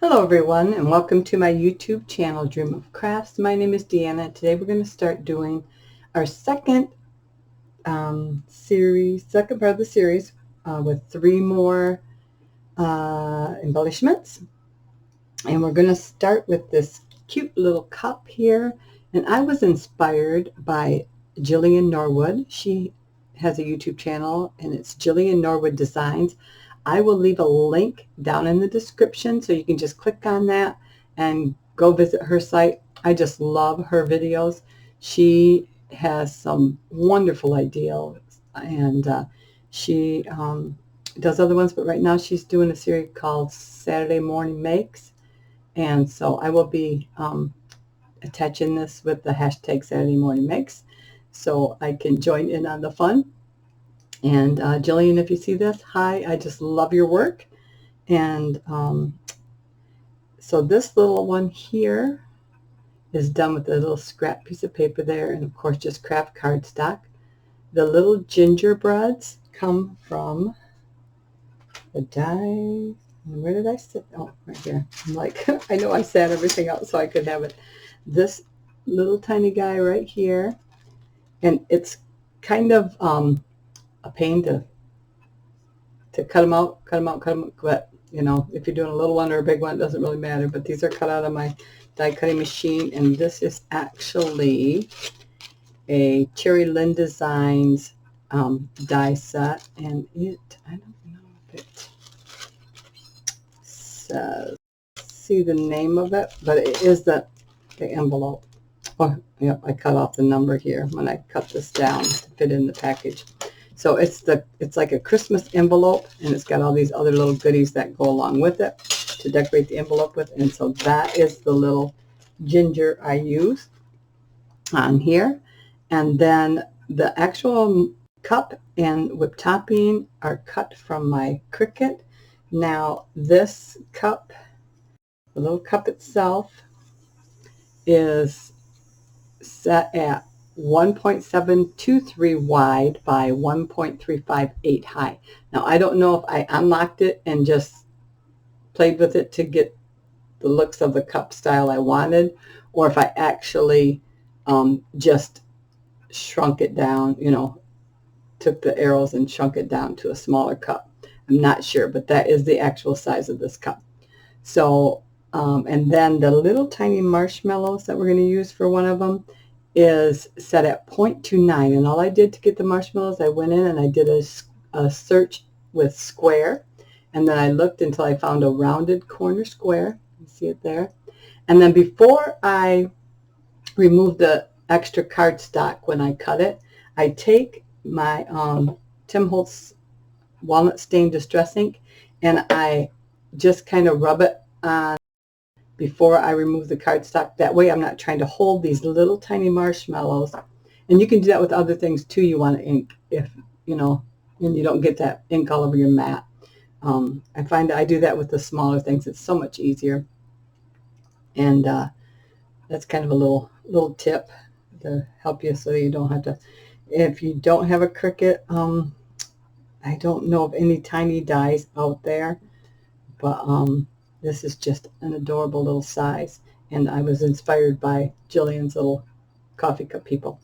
Hello everyone, and welcome to my YouTube channel, Dream of Crafts. My name is Deanna. Today we're going to start doing our second second part of the series with three more embellishments. And we're going to start with this cute little cup here. And I was inspired by Jillian Norwood. She has a YouTube channel, and it's Jillian Norwood Designs. I will leave a link down in the description so you can just click on that and go visit her site. I just love her videos. She has some wonderful ideas, and she does other ones, but right now she's doing a series called Saturday Morning Makes. And so I will be attaching this with the hashtag Saturday Morning Makes so I can join in on the fun. And Jillian, if you see this, hi, I just love your work. And so this little one here is done with a little scrap piece of paper there, and of course just craft cardstock. The little gingerbreads come from the die. Where did I sit? Oh, right here. I'm like, I know I sat everything out so I could have it. This little tiny guy right here, and it's kind of a pain to cut them out, but you know, if you're doing a little one or a big one, it doesn't really matter. But these are cut out of my die cutting machine, and this is actually a Cherry Lynn Designs die set, and I don't know if it says, see the name of it, but it is the envelope. Oh, yep, I cut off the number here when I cut this down to fit in the package. So it's like a Christmas envelope, and it's got all these other little goodies that go along with it to decorate the envelope with. And so that is the little ginger I use on here. And then the actual cup and whipped topping are cut from my Cricut. Now this cup, the little cup itself, is set at 1.723 wide by 1.358 high. Now I don't know if I unlocked it and just played with it to get the looks of the cup style I wanted, or if I actually just shrunk it down, you know, took the arrows and shrunk it down to a smaller cup. I'm not sure, but that is the actual size of this cup. So and then the little tiny marshmallows that we're going to use for one of them is set at 0.29. And all I did to get the marshmallows, I went in and I did a search with square. And then I looked until I found a rounded corner square. You see it there. And then before I remove the extra cardstock when I cut it, I take my Tim Holtz Walnut Stain Distress Ink, and I just kind of rub it on before I remove the cardstock. That way I'm not trying to hold these little tiny marshmallows. And you can do that with other things too you want to ink, if you know, and you don't get that ink all over your mat. I find I do that with the smaller things. It's so much easier. And that's kind of a little tip to help you so you don't have to. If you don't have a Cricut, I don't know of any tiny dies out there, but this is just an adorable little size, and I was inspired by Jillian's little coffee cup people.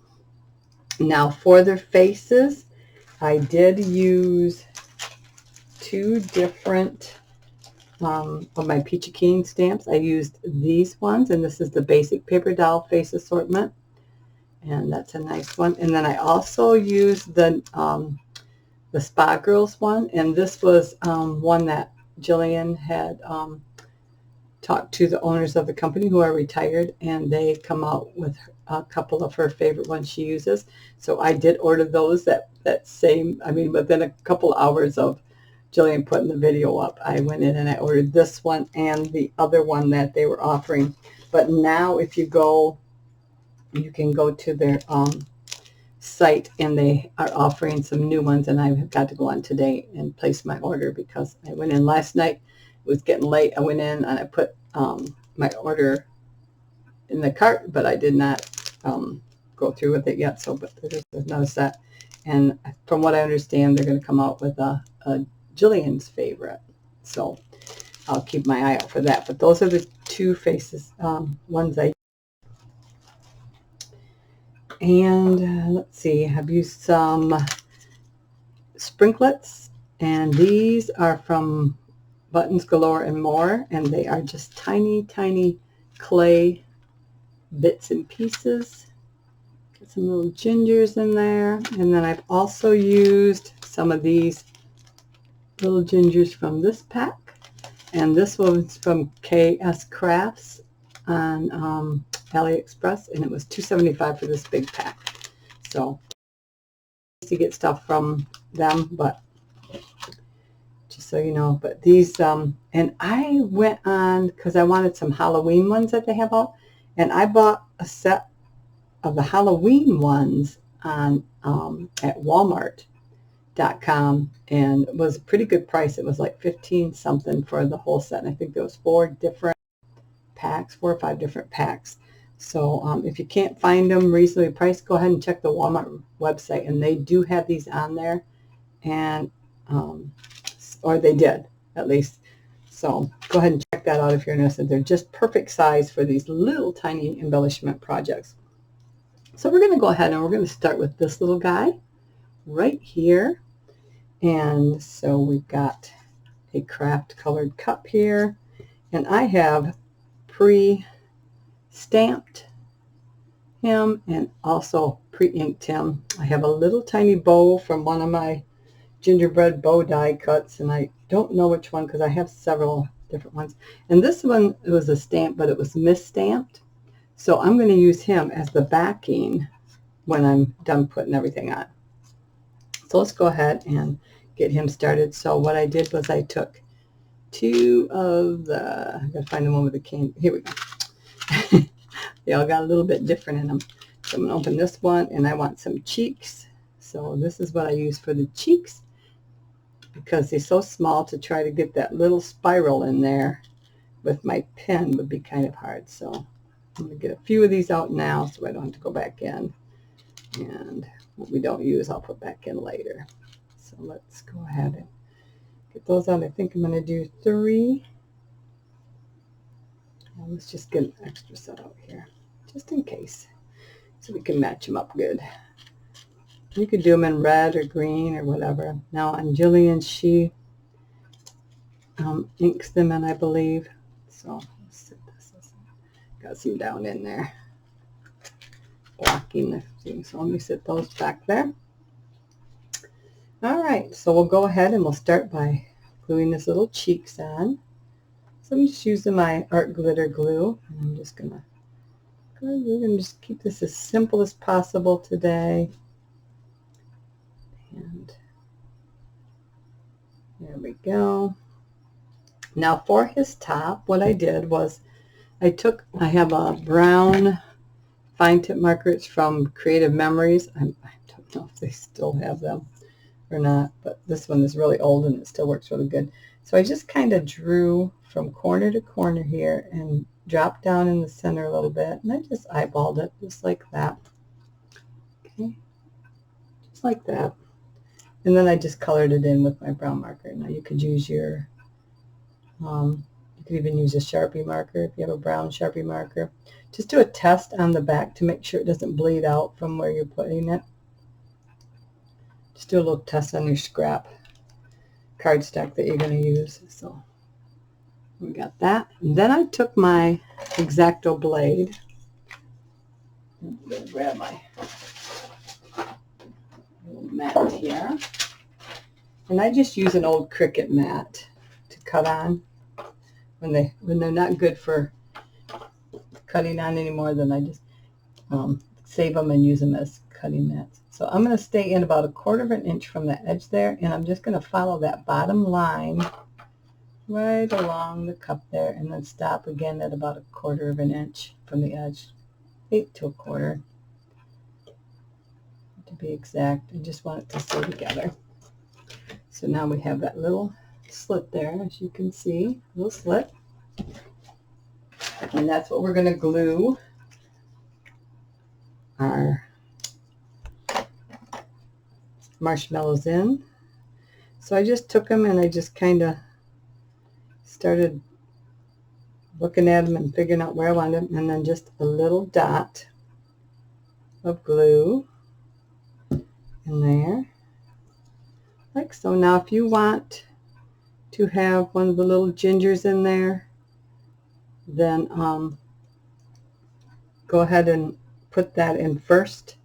Now for their faces, I did use two different of my Peachy Keen stamps. I used these ones, and this is the basic paper doll face assortment, and that's a nice one. And then I also used the Spa Girls one, and this was one that Jillian had talked to the owners of the company who are retired, and they come out with a couple of her favorite ones she uses. So I did order those that same, I mean, within a couple hours of Jillian putting the video up, I went in and I ordered this one and the other one that they were offering. But now if you go, you can go to their site, and they are offering some new ones, and I've got to go on today and place my order because I went in last night. It was getting late. I went in and I put my order in the cart, but I did not go through with it yet. So, but there's another set, and from what I understand, they're going to come out with a Jillian's favorite. So I'll keep my eye out for that. But those are the two faces, ones I. And let's see, I've used some sprinklets, and these are from Buttons Galore and More, and they are just tiny, tiny clay bits and pieces. Get some little gingers in there, and then I've also used some of these little gingers from this pack, and this one's from KS Crafts on AliExpress, and it was $2.75 for this big pack. So to get stuff from them, but just so you know. But these and I went on because I wanted some Halloween ones that they have out, and I bought a set of the Halloween ones on at Walmart.com, and it was a pretty good price. It was like 15 something for the whole set, and I think there was 4 or 5 different packs. So if you can't find them reasonably priced, go ahead and check the Walmart website, and they do have these on there, and or they did at least. So go ahead and check that out if you're interested. They're just perfect size for these little tiny embellishment projects. So we're going to go ahead and we're going to start with this little guy right here. And so we've got a craft colored cup here, and I have pre-stamped him and also pre-inked him. I have a little tiny bow from one of my gingerbread bow die cuts, and I don't know which one because I have several different ones. And this one, it was a stamp, but it was misstamped. So I'm going to use him as the backing when I'm done putting everything on. So let's go ahead and get him started. So what I did was I took 2 of the, I gotta find the one with the cane. Here we go. They all got a little bit different in them. So I'm going to open this one, and I want some cheeks. So this is what I use for the cheeks, because they're so small. To try to get that little spiral in there with my pen would be kind of hard. So I'm going to get a few of these out now so I don't have to go back in. And what we don't use, I'll put back in later. So let's go ahead and get those out. I think I'm going to do 3. Well, let's just get an extra set out here, just in case, so we can match them up good. You could do them in red or green or whatever. Now on Jillian, she inks them in, I believe. So let's sit this. Got some down in there, blocking the thing. So let me sit those back there. All right, so we'll go ahead and we'll start by gluing this little cheeks on. So I'm just using my art glitter glue, and I'm just gonna just keep this as simple as possible today. And there we go. Now for his top, what I did was I have a brown fine tip marker. It's from Creative Memories. I don't know if they still have them or not, but this one is really old and it still works really good. So I just kind of drew from corner to corner here and dropped down in the center a little bit, and I just eyeballed it just like that. Okay, just like that. And then I just colored it in with my brown marker. Now you could use your, you could even use a Sharpie marker if you have a brown Sharpie marker. Just do a test on the back to make sure it doesn't bleed out from where you're putting it. Just do a little test on your scrap cardstock that you're going to use. So we got that. And then I took my X-Acto blade. I'm going to grab my little mat here. And I just use an old Cricut mat to cut on. When they're not good for cutting on anymore, then I just save them and use them as cutting mats. So I'm going to stay in about 1/4 of an inch from the edge there, and I'm just going to follow that bottom line right along the cup there, and then stop again at about 1/4 of an inch from the edge, 1/8 to 1/4 to be exact. I just want it to stay together. So now we have that little slit there, as you can see, little slit, and that's what we're going to glue our marshmallows in. So I just took them and I just kind of started looking at them and figuring out where I wanted them, and then just a little dot of glue in there, like so. Now if you want to have one of the little gingers in there, then go ahead and put that in first,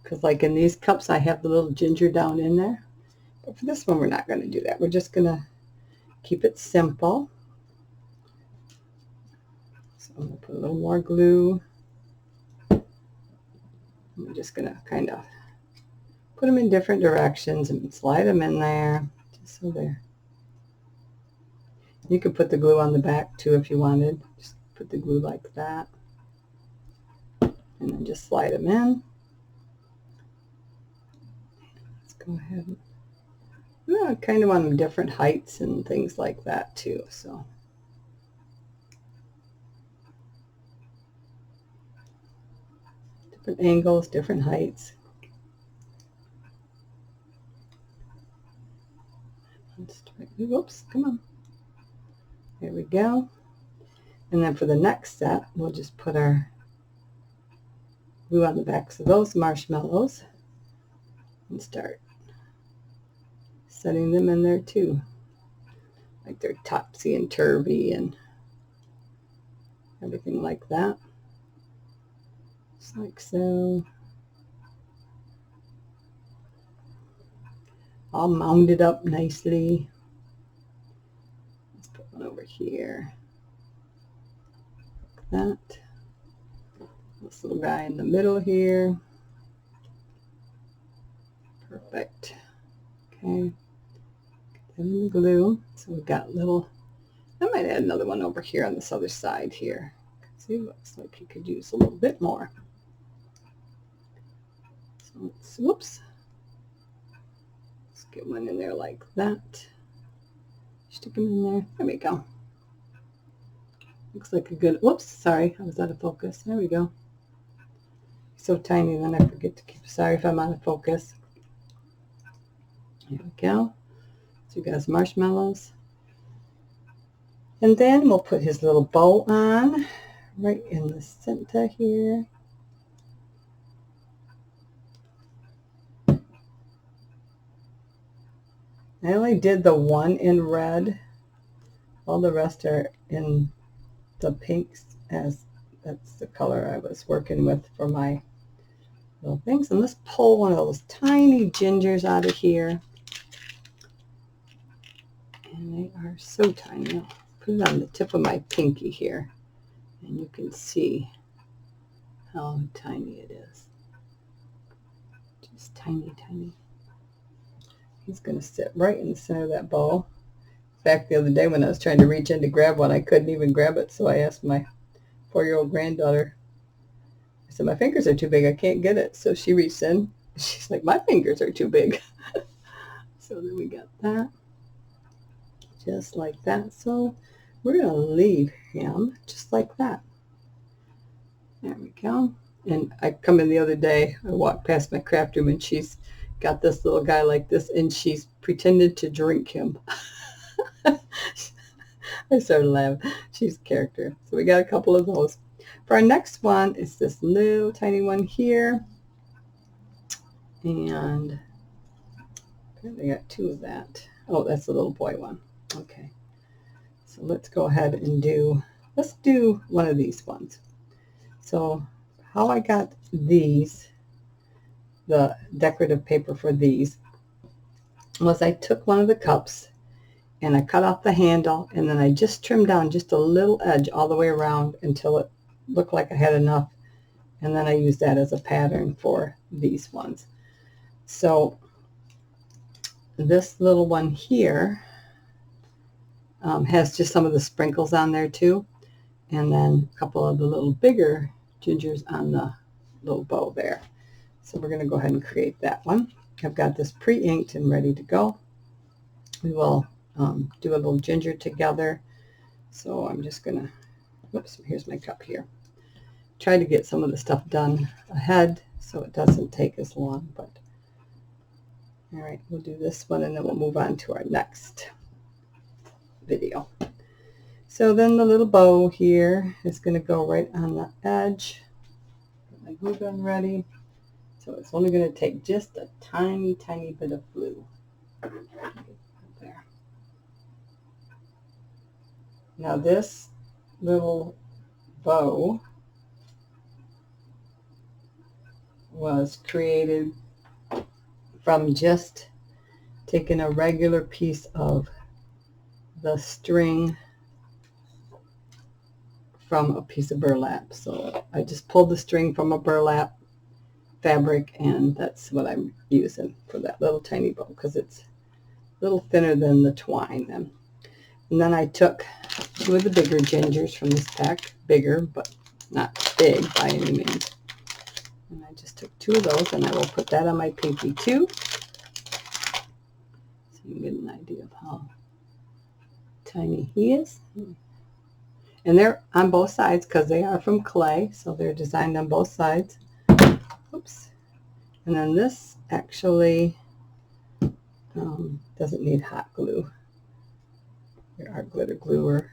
because like in these cups I have the little ginger down in there. But for this one we're not going to do that. We're just going to keep it simple. So I'm going to put a little more glue. I'm just going to kind of put them in different directions and slide them in there, just so they're. You could put the glue on the back too if you wanted. Just put the glue like that, and then just slide them in. Let's go ahead. I kind of want them different heights and things like that too. So different angles, different heights. Whoops, come on. There we go. And then for the next set, we'll just put our glue on the backs of those marshmallows and start setting them in there too. Like they're topsy and turvy and everything like that. Just like so. All mounded up nicely. Let's put one over here. Like that. This little guy in the middle here. Perfect. Okay. Get that in the glue. So we've got little, I might add another one over here on this other side here. See, looks like you could use a little bit more. So let's, whoops. Let's get one in there like that. Stick them in there. There we go. Looks like a good, whoops, sorry, I was out of focus. There we go. So tiny, then I forget to keep, sorry if I'm out of focus. There we go. So you guys, marshmallows. And then we'll put his little bow on right in the center here. I only did the one in red. All the rest are in the pinks, as that's the color I was working with for my little things. And let's pull one of those tiny gingers out of here. And they are so tiny. I'll put it on the tip of my pinky here, and you can see how tiny it is. Just tiny, tiny. He's going to sit right in the center of that bowl. In fact, the other day when I was trying to reach in to grab one, I couldn't even grab it, so I asked my 4-year-old granddaughter. I said, my fingers are too big, I can't get it. So she reached in. She's like, my fingers are too big. So then we got that. Just like that. So we're going to leave him just like that. There we go. And I come in the other day, I walked past my craft room, and she's got this little guy like this, and she's pretended to drink him. I started laughing. She's a character. So we got a couple of those. For our next one, it's this little tiny one here. And I got 2 of that. Oh, that's the little boy one. Okay. So let's go ahead and let's do one of these ones. So how I got these, the decorative paper for these, was I took one of the cups and I cut off the handle, and then I just trimmed down just a little edge all the way around until it looked like I had enough, and then I used that as a pattern for these ones. So this little one here has just some of the sprinkles on there too, and then a couple of the little bigger gingers on the little bow there. So we're going to go ahead and create that one. I've got this pre-inked and ready to go. We will do a little ginger together. So I'm just going to, whoops, here's my cup here. Try to get some of the stuff done ahead so it doesn't take as long. But all right, we'll do this one, and then we'll move on to our next video. So then the little bow here is going to go right on the edge. Get my glue gun ready. So it's only going to take just a tiny, tiny bit of glue. There. Now this little bow was created from just taking a regular piece of the string from a piece of burlap. So I just pulled the string from a burlap fabric, and that's what I'm using for that little tiny bow because it's a little thinner than the twine then. And then I took 2 of the bigger gingers from this pack, bigger but not big by any means. And I just took 2 of those, and I will put that on my pinky too, so you can get an idea of how tiny he is. And they're on both sides because they are from clay, so they're designed on both sides. Oops. And then this actually doesn't need hot glue. Our glitter gluer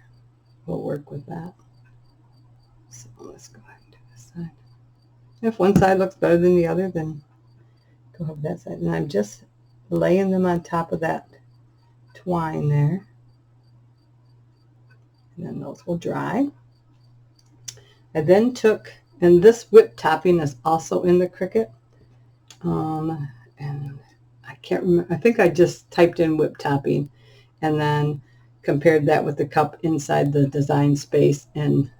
will work with that. So let's go ahead and do this side. If one side looks better than the other, then go have that side. And I'm just laying them on top of that twine there. And then those will dry. I then took, and this whip topping is also in the Cricut. And I can't remember, I think I just typed in whip topping and then compared that with the cup inside the design space and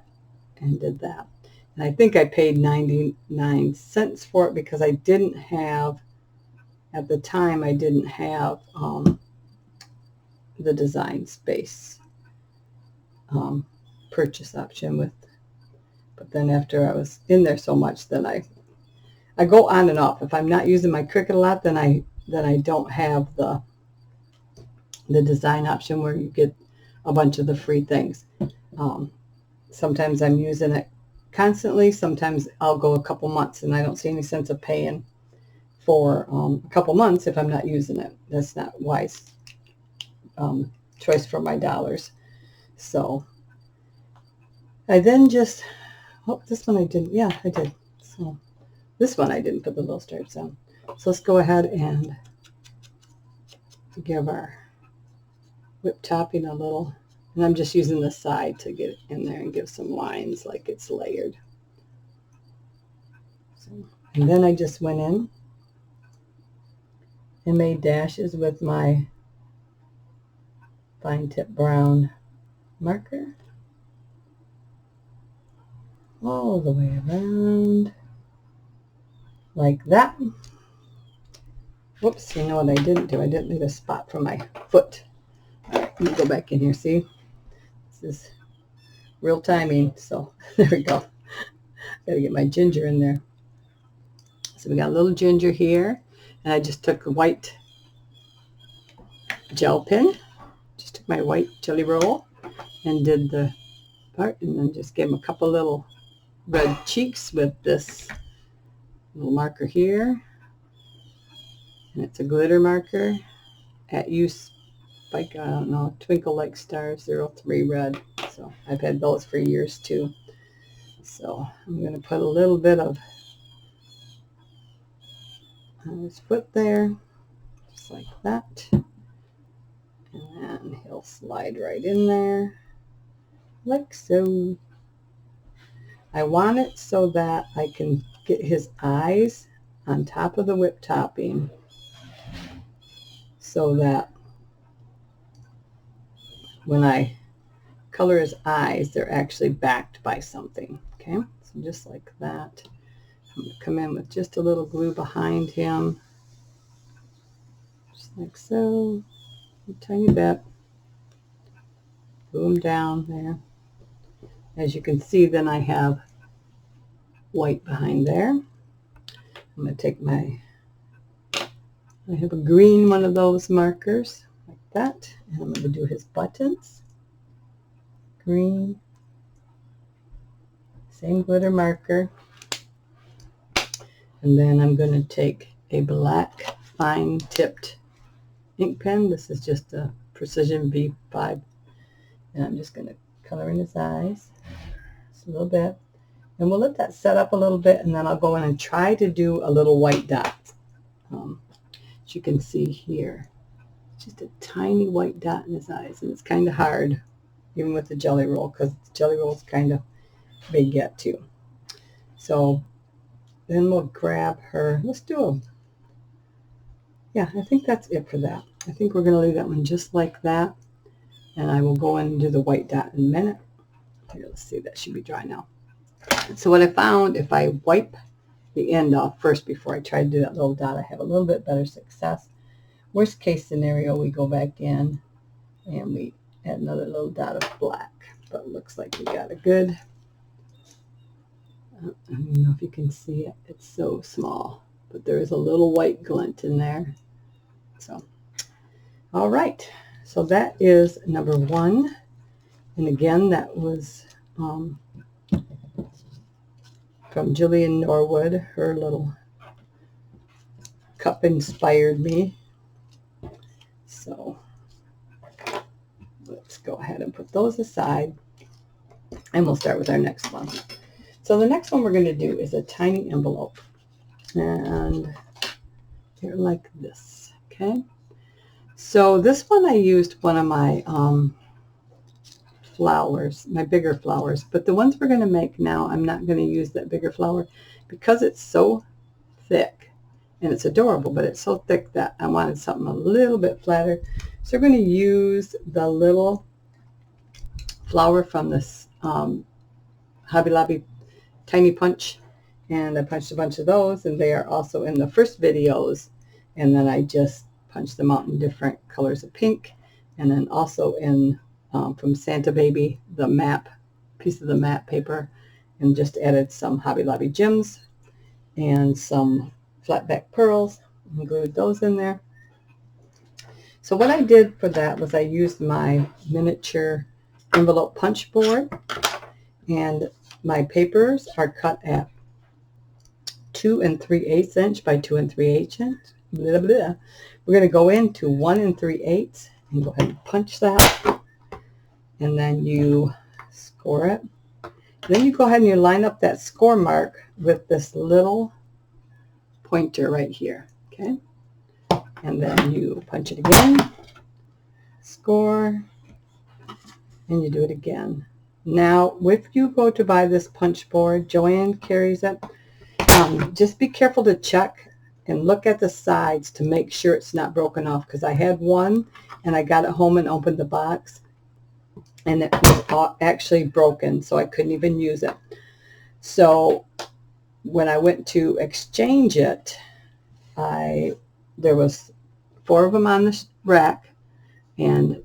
did that. And I think I paid 99 cents for it because I didn't have, at the time, I didn't have the design space purchase option with, but then after I was in there so much that I go on and off. If I'm not using my Cricut a lot, then I don't have the design option where you get a bunch of the free things. Sometimes I'm using it constantly. Sometimes I'll go a couple months and I don't see any sense of paying for a couple months if I'm not using it. That's not wise choice for my dollars. So I then just, oh, this one I didn't, yeah, I did. So this one I didn't put the little stripes on. So let's go ahead and give our whip topping a little, and I'm just using the side to get it in there and give some lines like it's layered. So, and then I just went in and made dashes with my fine tip brown marker all the way around like that. Whoops, you know what I didn't do? I didn't leave a spot for my foot. All right, let me go back in here. See, this is real timing. So there we go. Gotta get my ginger in there. So we got a little ginger here, and I just took a white gel pen. Just took my white jelly roll and did the part, and then just gave him a couple little red cheeks with this little marker here. And it's a glitter marker at use, like, I don't know, Twinkle Like Stars 03 red. So I've had those for years too. So I'm going to put a little bit of on his foot there, just like that. And then he'll slide right in there, like so. I want it so that I can get his eyes on top of the whip topping, so that when I color his eyes, they're actually backed by something. Okay, so just like that. I'm going to come in with just a little glue behind him, just like so, a tiny bit. Glue him down there. As you can see, then I have white behind there. I'm going to take my, I have a green one of those markers, like that, and I'm going to do his buttons. Green, same glitter marker. And then I'm going to take a black fine tipped ink pen. This is just a Precision V5. And I'm just going to coloring his eyes just a little bit. And we'll let that set up a little bit, and then I'll go in and try to do a little white dot. As you can see here, just a tiny white dot in his eyes, and it's kind of hard, even with the jelly roll, because the jelly roll is kind of big yet too. So then we'll grab her. Let's do a, yeah, I think that's it for that. I think we're going to leave that one just like that, and I will go in and do the white dot in a minute. Here, let's see, that should be dry now. So what I found, if I wipe the end off first before I try to do that little dot, I have a little bit better success. Worst case scenario, we go back in and we add another little dot of black. But it looks like we got a good, I don't know if you can see it. It's so small, but there is a little white glint in there. So, all right. So that is number 1. And again, that was from Jillian Norwood. Her little cup inspired me. So let's go ahead and put those aside, and we'll start with our next one. So the next one we're going to do is a tiny envelope, and they're like this. Okay, so this one I used one of my flowers, my bigger flowers, but the ones we're going to make now, I'm not going to use that bigger flower because it's so thick, and it's adorable, but it's so thick that I wanted something a little bit flatter. So we're going to use the little flower from this Hobby Lobby Tiny Punch, and I punched a bunch of those, and they are also in the first videos, and then I just punched them out in different colors of pink, and then also in from Santa Baby, the map, piece of the map paper, and just added some Hobby Lobby gems and some flat back pearls and glued those in there. So what I did for that was I used my miniature envelope punch board, and my papers are cut at 2 3/8 inch by 2 3/8 inch. Blah, blah. We're going to go into 1 3/8 and go ahead and punch that, and then you score it. Then you go ahead and you line up that score mark with this little pointer right here. Okay, and then you punch it again, score, and you do it again. Now, if you go to buy this punch board, Joanne carries it, just be careful to check and look at the sides to make sure it's not broken off, because I had one and I got it home and opened the box and it was actually broken, so I couldn't even use it. So when I went to exchange it, there was 4 of them on the rack, and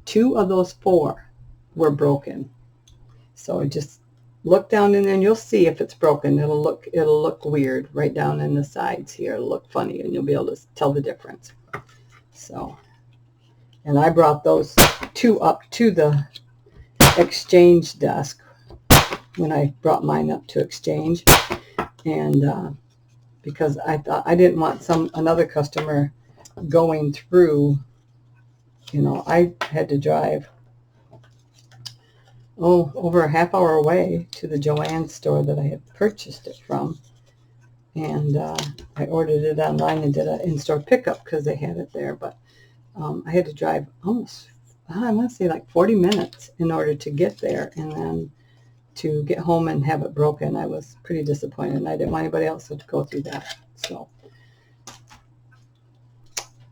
2 of those 4 were broken. So just look down in there and you'll see if it's broken. It'll look weird right down in the sides here. It'll look funny, and you'll be able to tell the difference. So, and I brought those 2 up to the exchange desk when I brought mine up to exchange, and because I thought I didn't want another customer going through. You know, I had to drive over a half hour away to the Joanne store that I had purchased it from, and I ordered it online and did an in-store pickup because they had it there, but I had to drive almost, I want to say like 40 minutes in order to get there, and then to get home and have it broken. I was pretty disappointed, and I didn't want anybody else to go through that. So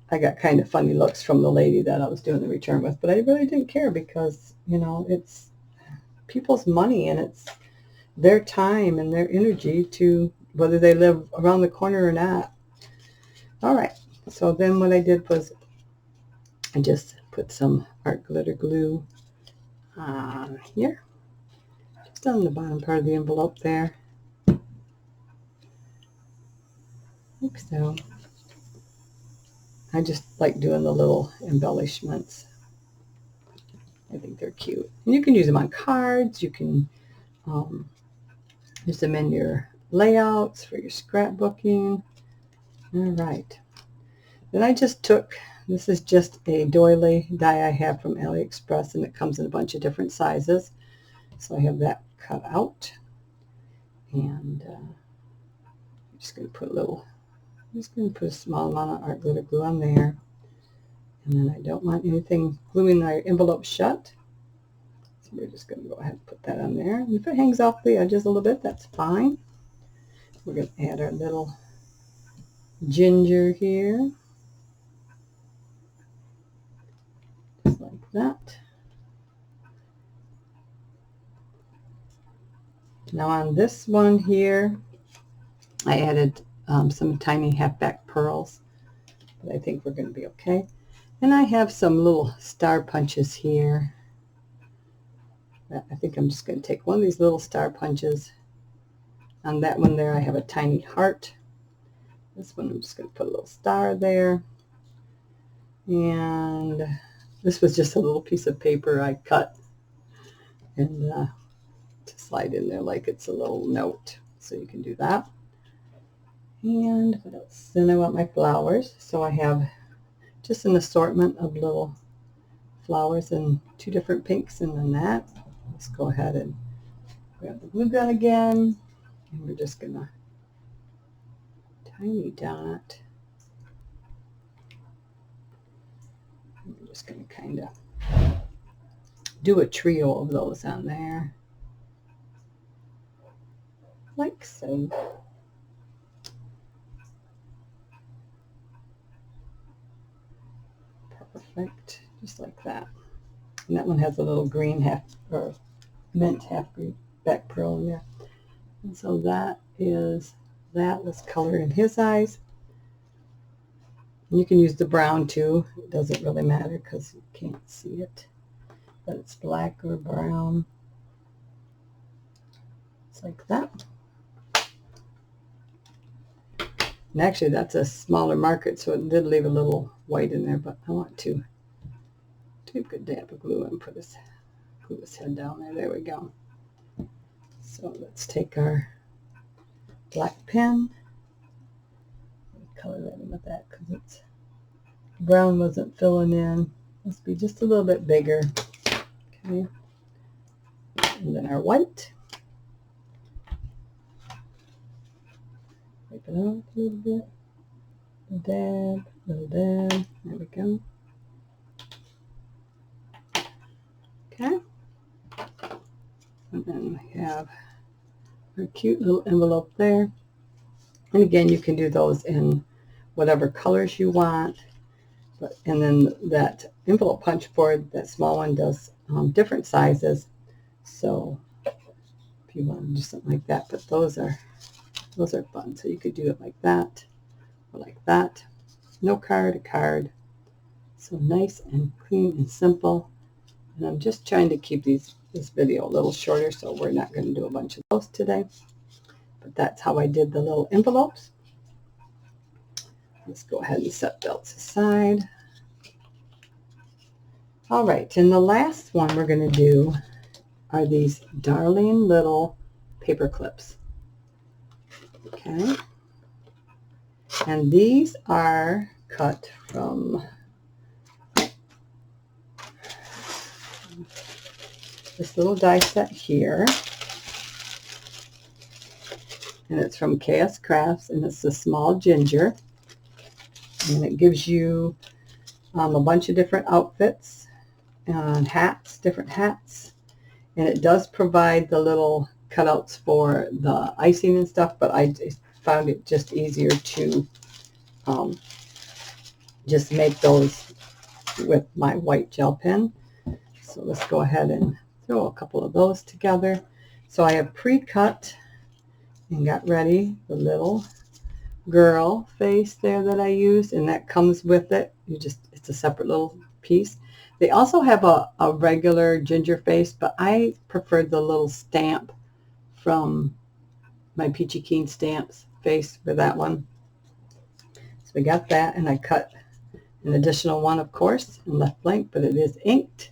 I got kind of funny looks from the lady that I was doing the return with, but I really didn't care because, you know, it's people's money and it's their time and their energy, to whether they live around the corner or not. All right, so then what I did was I just put some art glitter glue here, just on the bottom part of the envelope there, like so. I just like doing the little embellishments. I think they're cute. And you can use them on cards. You can use them in your layouts for your scrapbooking. All right. Then I just took This is just a doily die I have from AliExpress, and it comes in a bunch of different sizes. So I have that cut out. And I'm just going to put a small amount of art glitter glue on there. And then I don't want anything gluing our envelope shut. So we're just going to go ahead and put that on there. And if it hangs off the edges a little bit, that's fine. We're going to add our little ginger here. Just like that. Now on this one here, I added some tiny half-back pearls, but I think we're going to be okay. And I have some little star punches here. I think I'm just going to take one of these little star punches. On that one there, I have a tiny heart. This one, I'm just going to put a little star there. And this was just a little piece of paper I cut and to slide in there like it's a little note. So you can do that. And what else? Then I want my flowers. So I have just an assortment of little flowers in 2 different pinks, and then that. Let's go ahead and grab the glue gun again, and we're just gonna tiny dot. And we're just gonna kind of do a trio of those on there, like so. Perfect, just like that. And that one has a little green or mint half green back pearl in there. And so that is that. Let's color in his eyes. And you can use the brown too. It doesn't really matter because you can't see it. But it's black or brown. It's like that. And actually that's a smaller marker, so it did leave a little white in there, but I want to take a dab of glue and glue his head down there. There we go. So let's take our black pen and color that in with that, because it's brown wasn't filling in. Must be just a little bit bigger. Okay. And then our white. Wipe it off a little bit. Little dab. There we go. Okay. And then we have our cute little envelope there. And again, you can do those in whatever colors you want. And then that envelope punch board, that small one, does different sizes. So if you want to do something like that, but those are fun. So you could do it like that or like that. No card, a card. So nice and clean and simple. And I'm just trying to keep this video a little shorter, so we're not going to do a bunch of those today. But that's how I did the little envelopes. Let's go ahead and set belts aside. All right, and the last one we're going to do are these darling little paper clips. Okay. And these are cut from this little die set here. And it's from KS Crafts, and it's a small ginger. And it gives you a bunch of different outfits and hats, different hats. And it does provide the little cutouts for the icing and stuff, but I found it just easier to just make those with my white gel pen. So let's go ahead and throw a couple of those together. So I have pre-cut and got ready the little girl face there that I used, and that comes with it. It's a separate little piece. They also have a regular ginger face, but I preferred the little stamp from my Peachy Keen Stamps face for that one. So we got that, and I cut an additional one, of course, and left blank, but it is inked.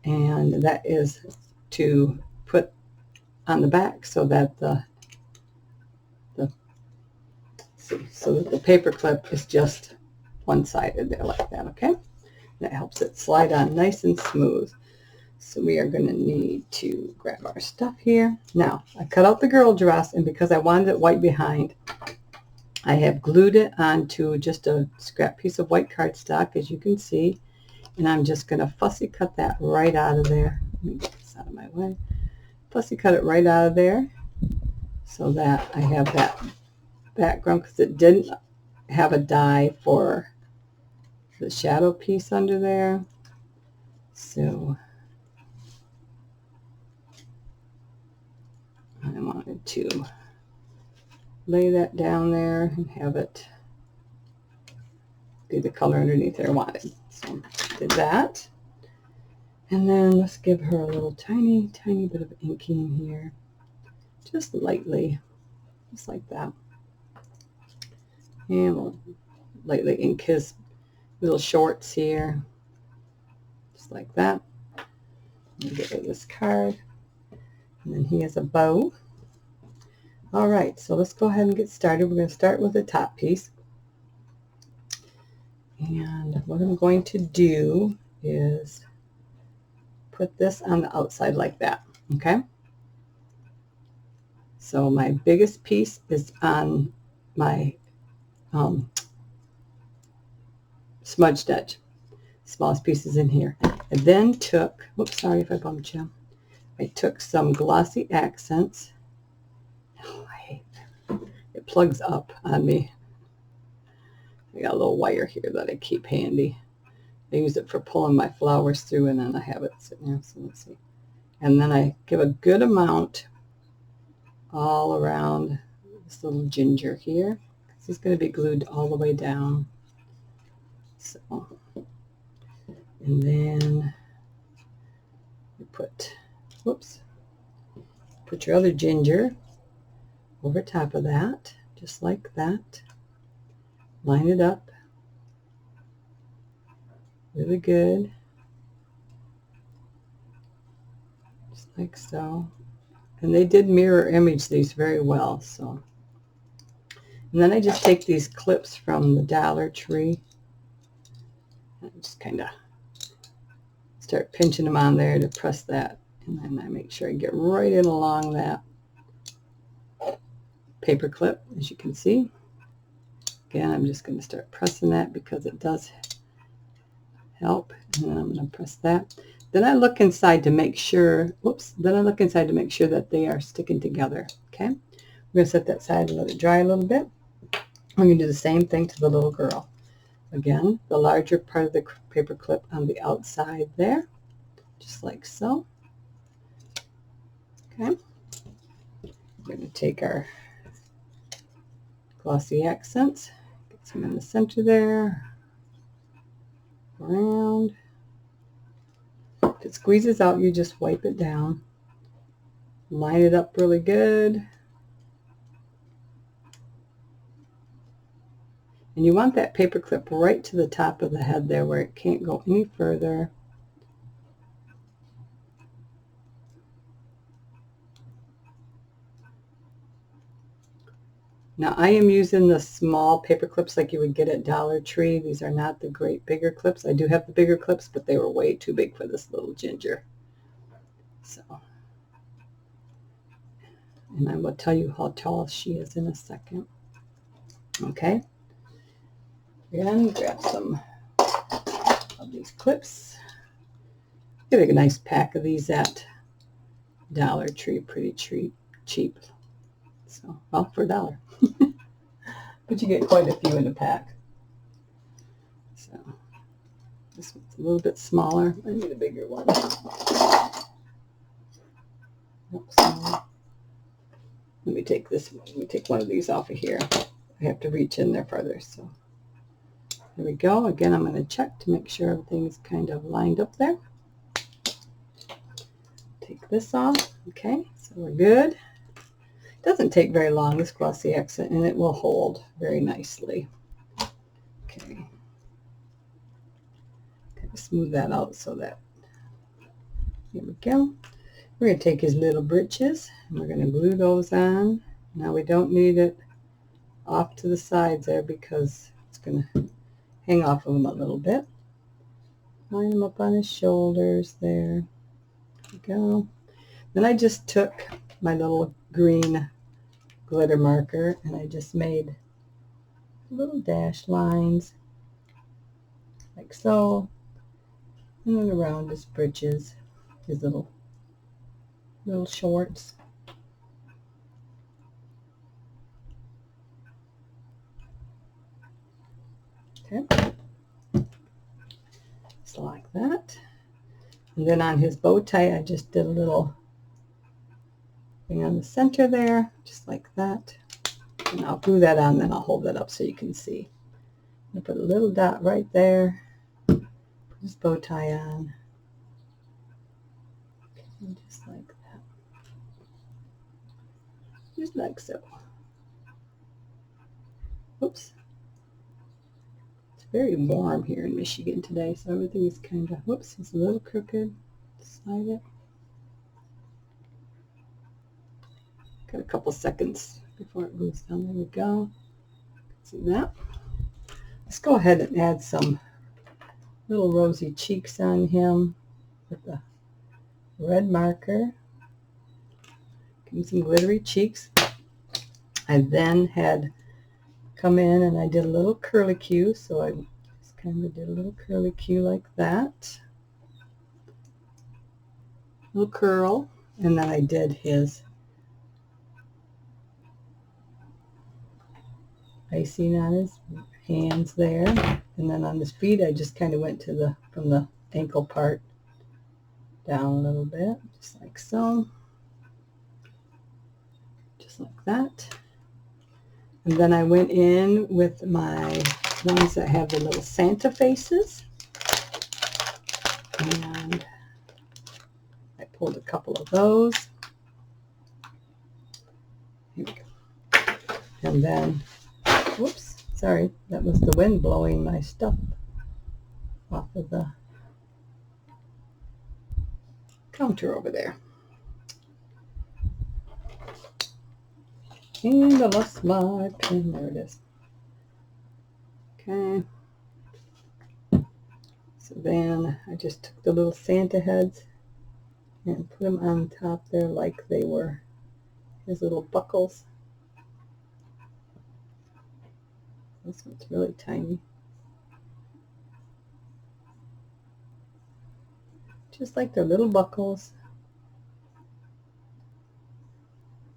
And that is to put on the back so that the paper clip is just one-sided there like that, okay? That helps it slide on nice and smooth. So we are going to need to grab our stuff here. Now, I cut out the girl dress, and because I wanted it white behind, I have glued it onto just a scrap piece of white cardstock, as you can see. And I'm just going to fussy cut that right out of there. Let me get this out of my way. Fussy cut it right out of there so that I have that background, because it didn't have a die for the shadow piece under there. So I wanted to lay that down there and have it be the color underneath there I wanted. So did that. And then let's give her a little tiny bit of inking here. Just lightly. Just like that. And we'll lightly ink his little shorts here. Just like that. Get rid of this card. And then he has a bow. All right, so let's go ahead and get started. We're going to start with the top piece. And what I'm going to do is put this on the outside like that, okay? So my biggest piece is on my smudged edge. Smallest piece is in here. I then took, whoops, sorry if I bumped you. I took some glossy accents. Oh, I hate that. It plugs up on me. I got a little wire here that I keep handy. I use it for pulling my flowers through, and then I have it sitting there. So let's see. And then I give a good amount all around this little ginger here. This is going to be glued all the way down. So, and then you put, whoops, put your other ginger over top of that, just like that. Line it up really good, just like so. And they did mirror image these very well. So, and then I just take these clips from the Dollar Tree and just kind of start pinching them on there to press that, and then I make sure I get right in along that paper clip, as you can see. Again, I'm just going to start pressing that because it does help. And then I'm going to press that. Then I look inside to make sure, whoops, then I look inside to make sure that they are sticking together. Okay? We're going to set that aside and let it dry a little bit. I'm going to do the same thing to the little girl. Again, the larger part of the paper clip on the outside there, just like so. Okay? We're going to take our glossy accents, get some in the center there, around. If it squeezes out, you just wipe it down. Line it up really good. And you want that paper clip right to the top of the head there where it can't go any further. Now I am using the small paper clips like you would get at Dollar Tree. These are not the great bigger clips. I do have the bigger clips, but they were way too big for this little ginger. So, and I will tell you how tall she is in a second. Okay. Again, grab some of these clips. Get a nice pack of these at Dollar Tree, pretty cheap. So, well, for $1. But you get quite a few in a pack. So, this one's a little bit smaller. I need a bigger one. Oops, let me take this one. Let me take one of these off of here. I have to reach in there further. So, there we go. Again, I'm going to check to make sure everything's kind of lined up there. Take this off. Okay, so we're good. Doesn't take very long, this glossy accent, and it will hold very nicely. Okay. Kind of smooth that out so that, here we go. We're going to take his little breeches, and we're going to glue those on. Now we don't need it off to the sides there because it's going to hang off of him a little bit. Line him up on his shoulders there. There we go. Then I just took my little green glitter marker and I just made little dash lines like so, and then around his britches, his little shorts. Okay, just like that. And then on his bow tie, I just did a little thing on the center there, just like that. And I'll glue that on, then I'll hold that up so you can see. I put a little dot right there, put his bow tie on, and just like that. Just like so. Oops. It's very warm here in Michigan today, so everything is kind of, whoops, it's a little crooked. Slide it. Got a couple seconds before it moves down. There we go. See that? Let's go ahead and add some little rosy cheeks on him with the red marker. Give him some glittery cheeks. I then had come in and I did a little curlicue, so I just kind of did a little curlicue like that. Little curl, and then I did his icing on his hands there, and then on his feet I just kind of went to from the ankle part down a little bit, just like so, just like that. And then I went in with my ones that have the little Santa faces, and I pulled a couple of those. Here we go. And then, whoops, sorry, that was the wind blowing my stuff off of the counter over there. And I lost my pen. There it is. Okay. So then I just took the little Santa heads and put them on top there like they were his little buckles. This one's really tiny. Just like their little buckles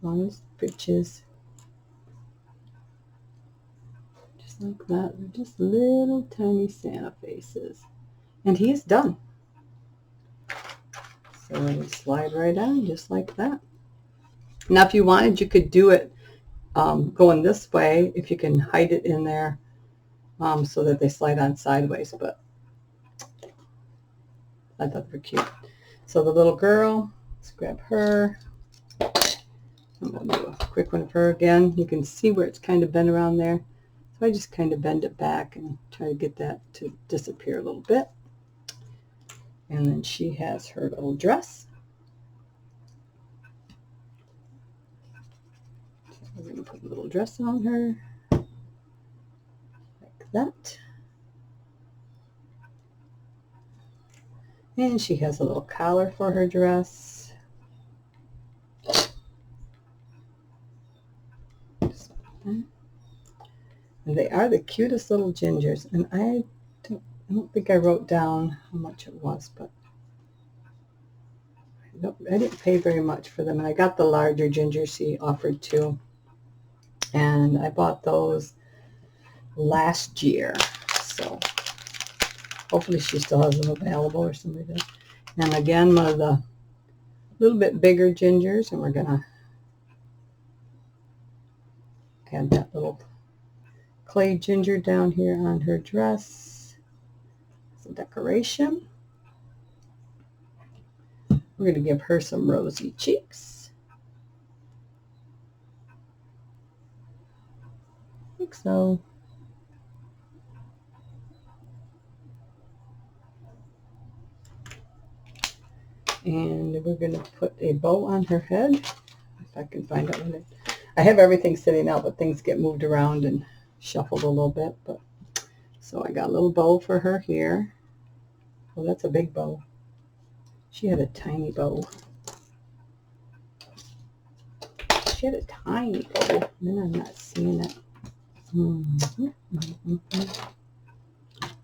on his breeches. Just like that. They're just little tiny Santa faces. And he's done. So we slide right on just like that. Now if you wanted, you could do it going this way, if you can hide it in there so that they slide on sideways, but I thought they were cute. So the little girl, let's grab her. And we'll do a quick one of her again. You can see where it's kind of bent around there. So I just kind of bend it back and try to get that to disappear a little bit. And then she has her little dress. So we're going to put a little dress on her, like that. And she has a little collar for her dress. Just like that. And they are the cutest little gingers. And I don't think I wrote down how much it was, but I didn't pay very much for them. And I got the larger gingers he offered too. And I bought those last year. So hopefully she still has them available or somebody does. And again, one of the little bit bigger gingers, and we're going to add that little clay ginger down here on her dress as a decoration. We're going to give her some rosy cheeks, like so. And we're going to put a bow on her head, if I can find out what it is. I have everything sitting out, but things get moved around and shuffled a little bit. But So I got a little bow for her here. Oh, that's a big bow. She had a tiny bow. She had a tiny bow. And then I'm not seeing it.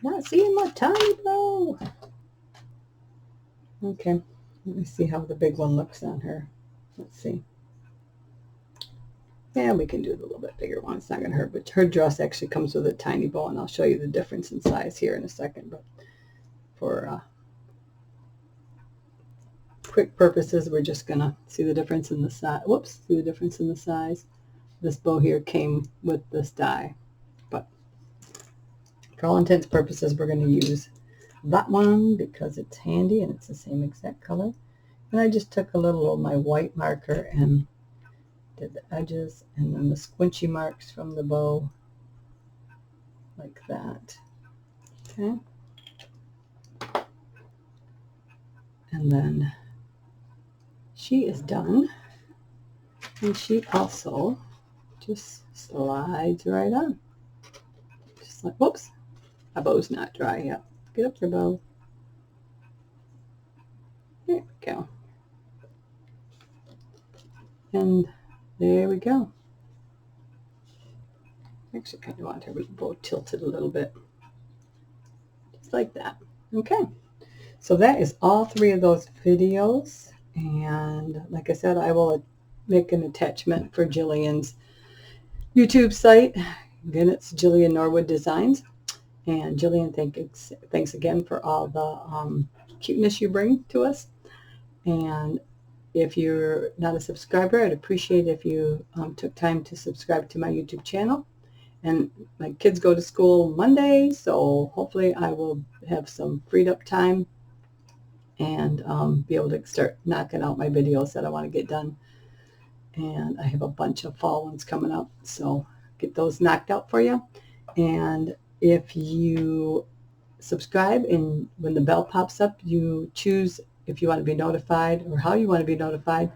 Not seeing my tiny bow. Okay, let me see how the big one looks on her. Let's see. Yeah, we can do the little bit bigger one. It's not going to hurt, but her dress actually comes with a tiny bow, and I'll show you the difference in size here in a second. But for quick purposes, we're just going to see the difference in the size. Whoops, see the difference in the size. This bow here came with this die, but for all intents and purposes, we're going to use that one because it's handy and it's the same exact color. And I just took a little of my white marker and did the edges and then the squinchy marks from the bow like that. Okay. And then she is done. And she also just slides right on. Just like, whoops, my bow's not dry yet. Get up there, bow. There we go. And there we go. Actually, kind of want her bow tilted a little bit. Just like that. Okay. So that is all 3 of those videos. And like I said, I will make an attachment for Jillian's YouTube site. Again, it's Jillian Norwood Designs. And Jillian, thanks again for all the cuteness you bring to us. And if you're not a subscriber, I'd appreciate if you took time to subscribe to my YouTube channel. And my kids go to school Monday, so hopefully I will have some freed up time and be able to start knocking out my videos that I want to get done. And I have a bunch of fall ones coming up, so get those knocked out for you. And if you subscribe and when the bell pops up, you choose if you want to be notified or how you want to be notified.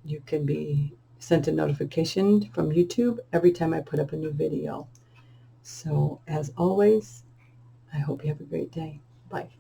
You can be sent a notification from YouTube every time I put up a new video. So as always, I hope you have a great day. Bye.